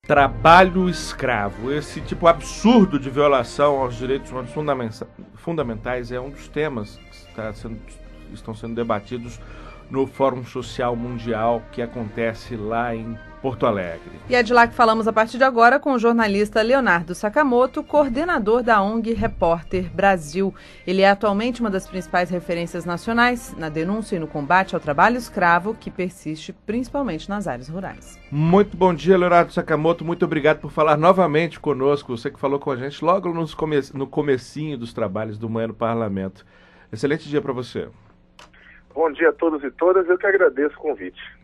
Trabalho escravo, esse tipo absurdo de violação aos direitos humanos fundamentais é um dos temas que estão sendo debatidos no Fórum Social Mundial que acontece lá em Porto Alegre. E é de lá que falamos a partir de agora com o jornalista Leonardo Sakamoto, coordenador da ONG Repórter Brasil. Ele é atualmente uma das principais referências nacionais na denúncia e no combate ao trabalho escravo que persiste principalmente nas áreas rurais. Muito bom dia, Leonardo Sakamoto. Muito obrigado por falar novamente conosco. Você que falou com a gente logo no comecinho dos trabalhos do Manhã no Parlamento. Excelente dia para você. Bom dia a todos e todas. Eu que agradeço o convite.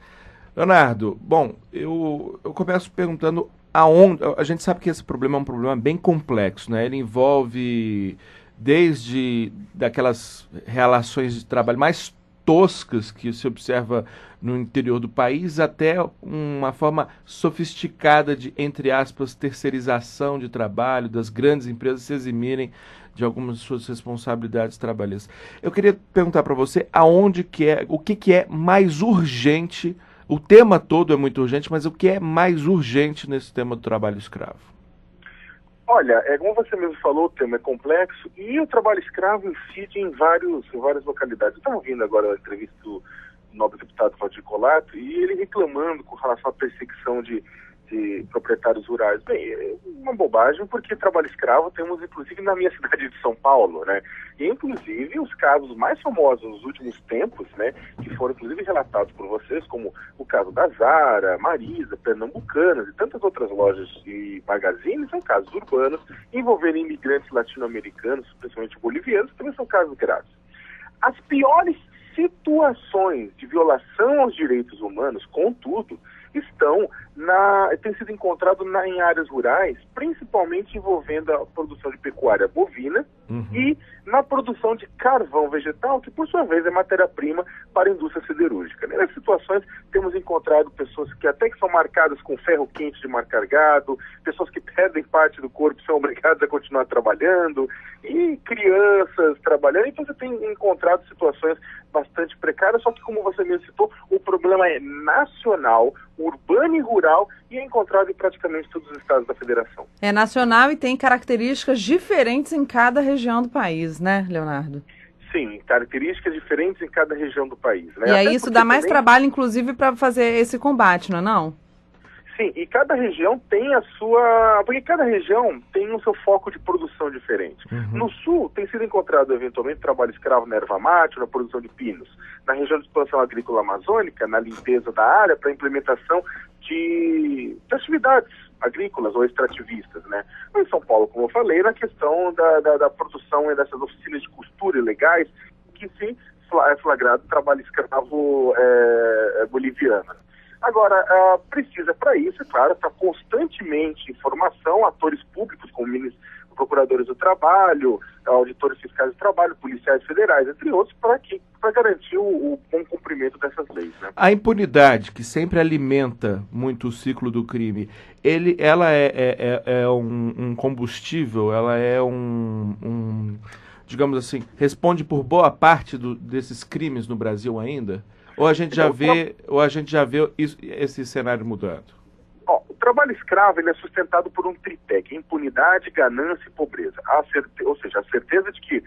Leonardo, bom, eu começo perguntando aonde. A gente sabe que esse problema é um problema bem complexo, né? Ele envolve desde daquelas relações de trabalho mais toscas que se observa no interior do país até uma forma sofisticada de, entre aspas, terceirização de trabalho, das grandes empresas se eximirem de algumas de suas responsabilidades trabalhistas. Eu queria perguntar para você o que é mais urgente. O tema todo é muito urgente, mas o que é mais urgente nesse tema do trabalho escravo? Olha, como você mesmo falou, o tema é complexo e o trabalho escravo incide em várias localidades. Eu estava ouvindo agora a entrevista do nobre deputado Valdir Colato e ele reclamando com relação à perseguição de proprietários rurais. Bem, é uma bobagem, porque trabalho escravo temos inclusive na minha cidade de São Paulo, né? E inclusive os casos mais famosos nos últimos tempos, né, que foram inclusive relatados por vocês, como o caso da Zara, Marisa, Pernambucanas e tantas outras lojas e magazines, são casos urbanos envolvendo imigrantes latino-americanos, principalmente bolivianos, que também são casos graves. As piores situações de violação aos direitos humanos, contudo, têm sido encontrados em áreas rurais, principalmente envolvendo a produção de pecuária bovina e na produção de carvão vegetal, que por sua vez é matéria-prima para a indústria siderúrgica. Nessas situações temos encontrado pessoas que até que são marcadas com ferro quente de marcar gado, pessoas que perdem parte do corpo e são obrigadas a continuar trabalhando, e crianças trabalhando. Então você tem encontrado situações bastante precárias, só que, como você mesmo citou, o problema é nacional, urbano e rural, e é encontrado em praticamente todos os estados da federação. É nacional e tem características diferentes em cada região do país, né, Leonardo? Sim, características diferentes em cada região do país, né? E aí isso dá mais trabalho, inclusive, para fazer esse combate, não é não? Sim, e cada região tem a sua... Porque cada região tem o seu foco de produção diferente. No sul tem sido encontrado eventualmente trabalho escravo na erva mate, na produção de pinos. Na região de expansão agrícola amazônica, na limpeza da área para a implementação de atividades agrícolas ou extrativistas, né? Em São Paulo, como eu falei, na questão da produção e dessas oficinas de costura ilegais, que sim é flagrado trabalho escravo boliviano. Agora, precisa para isso, é claro, estar constantemente em formação, atores públicos como procuradores do trabalho, auditores fiscais do trabalho, policiais federais, entre outros, para garantir o bom cumprimento dessas leis, né? A impunidade, que sempre alimenta muito o ciclo do crime, ela é um combustível, ela é digamos assim, responde por boa parte desses crimes no Brasil ainda? Ou a gente já vê esse cenário mudando? O trabalho escravo ele é sustentado por um tripé, que é impunidade, ganância e pobreza. Ou seja, a certeza de que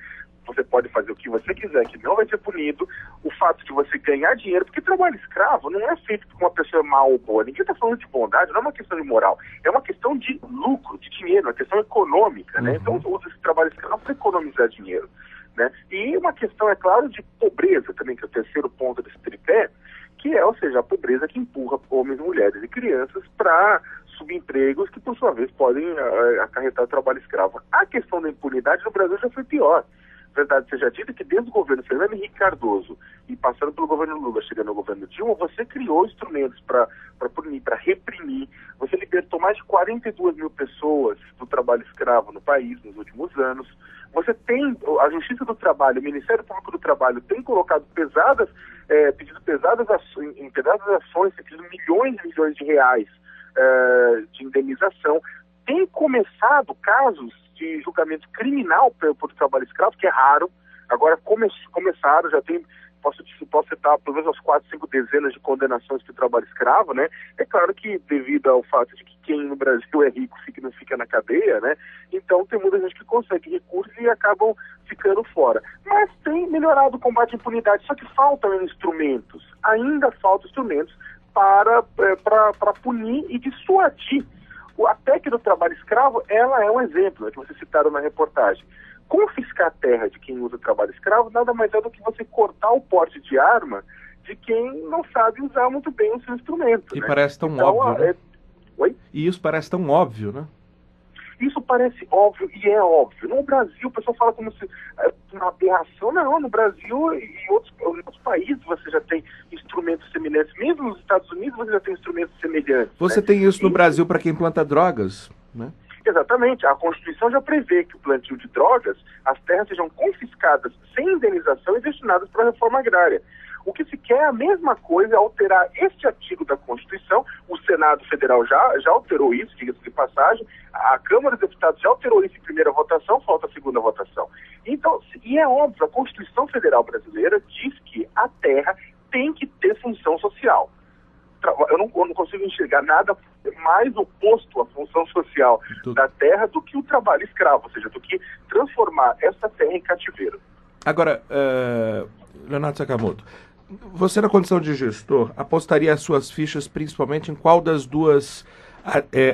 você pode fazer o que você quiser, que não vai ser punido, o fato de você ganhar dinheiro, porque trabalho escravo não é feito por uma pessoa mal ou boa, ninguém está falando de bondade, não é uma questão de moral, é uma questão de lucro, de dinheiro, uma questão econômica, né? Então usa esse trabalho escravo para economizar dinheiro, né? E uma questão, é claro, de pobreza também, que é o terceiro ponto desse tripé, que é, ou seja, a pobreza que empurra homens, mulheres e crianças para subempregos que, por sua vez, podem acarretar o trabalho escravo. A questão da impunidade no Brasil já foi pior. Verdade seja dita que desde o governo Fernando Henrique Cardoso e passando pelo governo Lula, chegando ao governo Dilma, você criou instrumentos para punir, para reprimir. Você libertou mais de 42 mil pessoas do trabalho escravo no país nos últimos anos. Você tem, a Justiça do Trabalho, o Ministério Público do Trabalho tem colocado pedido pesadas ações, pedido milhões e milhões de reais de indenização. Tem começado casos de julgamento criminal por trabalho escravo, que é raro. Agora começaram, já tem posso citar pelo menos umas 4, 5 dezenas de condenações por trabalho escravo, né? É claro que devido ao fato de que quem no Brasil é rico não fica na cadeia, né? Então tem muita gente que consegue recursos e acabam ficando fora. Mas tem melhorado o combate à impunidade, só que faltam instrumentos, ainda faltam instrumentos para punir e dissuadir. A técnica do trabalho escravo, ela é um exemplo, né, que vocês citaram na reportagem. Confiscar a terra de quem usa trabalho escravo nada mais é do que você cortar o porte de arma de quem não sabe usar muito bem o seu instrumento. E né? parece tão óbvio, né? Oi? E isso parece tão óbvio, né? Isso parece óbvio e é óbvio. No Brasil, o pessoal fala como se uma aberração. Não, no Brasil e em outros países você já tem instrumentos semelhantes. Mesmo nos Estados Unidos você já tem instrumentos semelhantes. Você tem isso no Brasil para quem planta drogas, né? Exatamente. A Constituição já prevê que o plantio de drogas, as terras sejam confiscadas sem indenização e destinadas para a reforma agrária. O que se quer é a mesma coisa, alterar este artigo da Constituição. O Senado Federal já alterou isso, diga-se de passagem. A Câmara dos Deputados já alterou isso em primeira votação, falta a segunda votação. Então, e é óbvio, a Constituição Federal Brasileira diz que a terra tem que ter função social. Eu não consigo enxergar nada mais oposto à função social da terra do que o trabalho escravo, ou seja, do que transformar essa terra em cativeiro. Agora, Leonardo Sakamoto, você na condição de gestor apostaria as suas fichas principalmente em qual das duas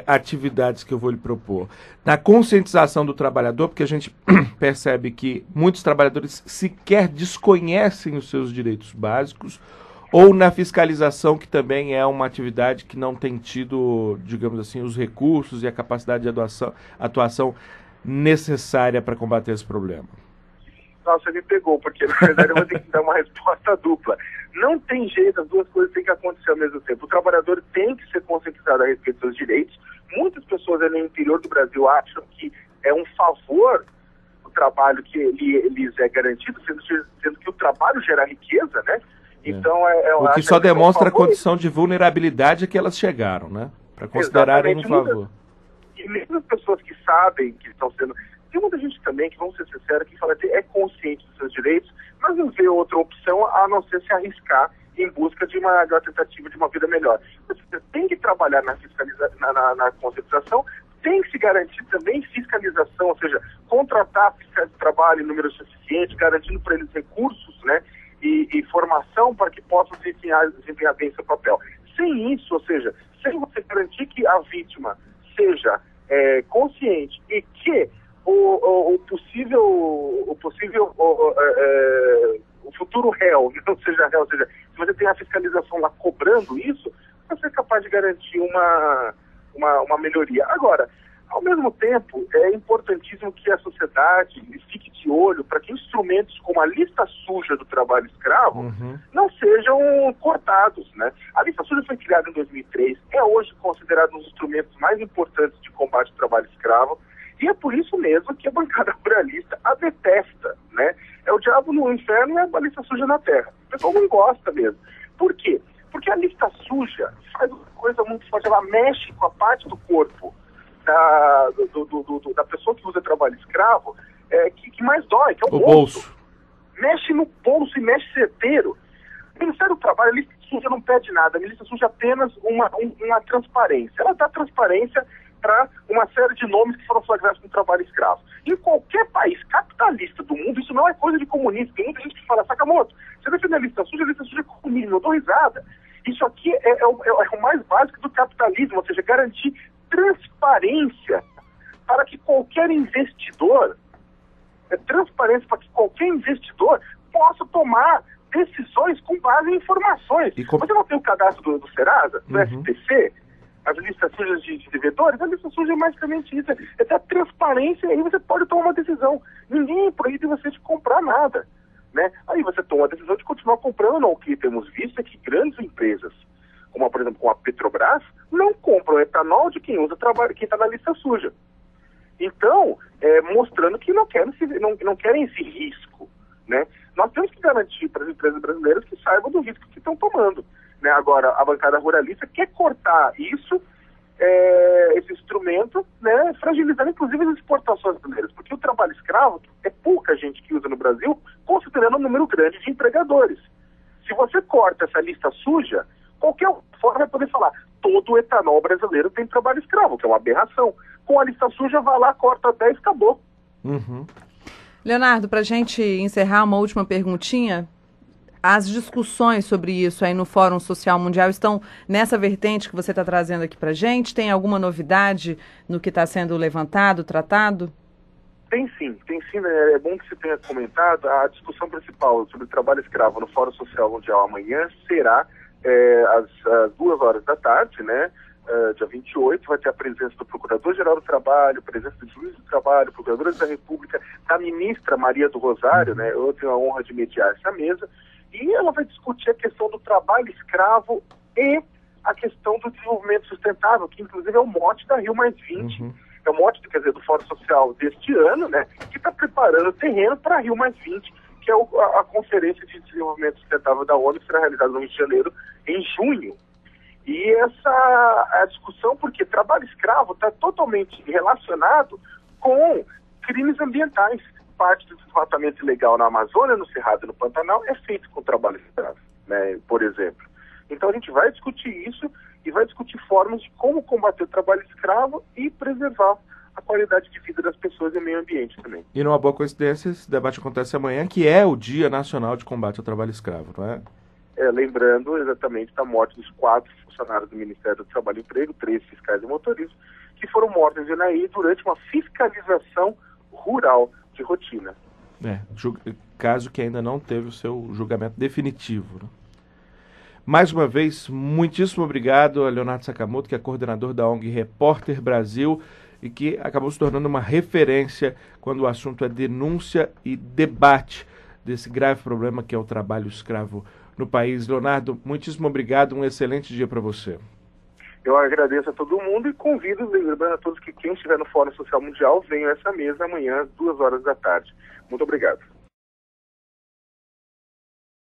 atividades que eu vou lhe propor? Na conscientização do trabalhador, porque a gente percebe que muitos trabalhadores sequer desconhecem os seus direitos básicos, ou na fiscalização, que também é uma atividade que não tem tido, digamos assim, os recursos e a capacidade de atuação necessária para combater esse problema? Nossa, me pegou, porque na verdade eu vou ter que dar uma resposta dupla. Não tem jeito, as duas coisas têm que acontecer ao mesmo tempo. O trabalhador tem que ser conscientizado a respeito dos seus direitos. Muitas pessoas no interior do Brasil acham que é um favor o trabalho que lhes é garantido, sendo que o trabalho gera riqueza, né? Então, o que só demonstra a condição de vulnerabilidade a que elas chegaram, né? Para considerarem um favor. E mesmo as pessoas que sabem que estão sendo... Tem muita gente também que, vamos ser sinceros, que fala que é consciente dos seus direitos, mas não vê outra opção a não ser se arriscar em busca de uma tentativa de uma vida melhor. Você tem que trabalhar na conscientização, tem que se garantir também fiscalização, ou seja, contratar fiscais de trabalho em número suficiente, garantindo para eles recursos, né? E formação para que possam desempenhar bem seu papel. Sem isso, ou seja, sem você garantir que a vítima seja consciente e que o futuro réu não seja réu, ou seja, se você tem a fiscalização lá cobrando isso, você é capaz de garantir uma melhoria. Agora, ao mesmo tempo, é importantíssimo que a sociedade fique de olho para que instrumentos como a lista suja do trabalho escravo não sejam cortados, né? A lista suja foi criada em 2003, é hoje considerada um dos instrumentos mais importantes de combate ao trabalho escravo, e é por isso mesmo que a bancada ruralista a detesta, né? É o diabo no inferno e a lista suja na terra. O pessoal não gosta mesmo. Por quê? Porque a lista suja faz uma coisa muito forte, ela mexe com a parte do corpo da pessoa que usa trabalho escravo, que mais dói, que é o bolso. Mexe no bolso e mexe certeiro. O Ministério do Trabalho, a lista suja não pede nada, a lista suja apenas uma transparência. Ela dá transparência para uma série de nomes que foram flagrados no trabalho escravo. Em qualquer país capitalista do mundo, isso não é coisa de comunista. Tem muita gente que fala, Sakamoto, você defende a lista suja é comunismo. Eu dou risada. Isso aqui é o mais básico do capitalismo, ou seja, garantir transparência para que qualquer investidor, possa tomar decisões com base em informações. Você não tem o cadastro do Serasa, do SPC, as listas sujas de devedores? A lista suja é basicamente isso, é dar transparência e aí você pode tomar uma decisão. Ninguém proíbe você de comprar nada, né? Aí você toma a decisão de continuar comprando ou não. O que temos visto é que grandes empresas, como por exemplo com a Petrobras, não compram etanol de quem usa trabalho, quem está na lista suja. Então, mostrando que não querem esse risco, né? Nós temos que garantir para as empresas brasileiras que saibam do risco que estão tomando, né? Agora, a bancada ruralista quer cortar isso, esse instrumento, né? Fragilizando inclusive as exportações brasileiras, porque o trabalho escravo é pouca gente que usa no Brasil, considerando o número grande de empregadores. Se você corta essa lista suja, qualquer forma vai poder falar, todo o etanol brasileiro tem trabalho escravo, que é uma aberração. Com a lista suja, vai lá, corta 10, acabou. Uhum. Leonardo, para a gente encerrar, uma última perguntinha. As discussões sobre isso aí no Fórum Social Mundial estão nessa vertente que você está trazendo aqui para a gente? Tem alguma novidade no que está sendo levantado, tratado? Tem sim. É bom que você tenha comentado. A discussão principal sobre o trabalho escravo no Fórum Social Mundial amanhã será às 2 horas da tarde, né? Dia 28, vai ter a presença do Procurador-Geral do Trabalho, presença do Juiz do Trabalho, Procuradores da República, da Ministra Maria do Rosário, né? Eu tenho a honra de mediar essa mesa. E ela vai discutir a questão do trabalho escravo e a questão do desenvolvimento sustentável, que inclusive é o mote da Rio+20, é o mote, quer dizer, do Fórum Social deste ano, né, que está preparando o terreno para a Rio+20, que é a Conferência de Desenvolvimento Sustentável da ONU, que será realizada no Rio de Janeiro em junho. E essa a discussão, porque trabalho escravo está totalmente relacionado com crimes ambientais. Parte do desmatamento ilegal na Amazônia, no Cerrado e no Pantanal é feito com trabalho escravo, né, por exemplo. Então a gente vai discutir isso e vai discutir formas de como combater o trabalho escravo e preservar a qualidade de vida das pessoas e o meio ambiente também. E numa boa coincidência, esse debate acontece amanhã, que é o Dia Nacional de Combate ao Trabalho Escravo, não é? Lembrando exatamente da morte dos 4 funcionários do Ministério do Trabalho e Emprego, 3 fiscais e motoristas, que foram mortos em Janaí durante uma fiscalização rural de rotina. Caso que ainda não teve o seu julgamento definitivo, né? Mais uma vez, muitíssimo obrigado a Leonardo Sakamoto, que é coordenador da ONG Repórter Brasil e que acabou se tornando uma referência quando o assunto é denúncia e debate desse grave problema que é o trabalho escravo no país. Leonardo, muitíssimo obrigado, um excelente dia para você. Eu agradeço a todo mundo e convido, lembrando a todos que quem estiver no Fórum Social Mundial venha a essa mesa amanhã às 2 horas da tarde. Muito obrigado.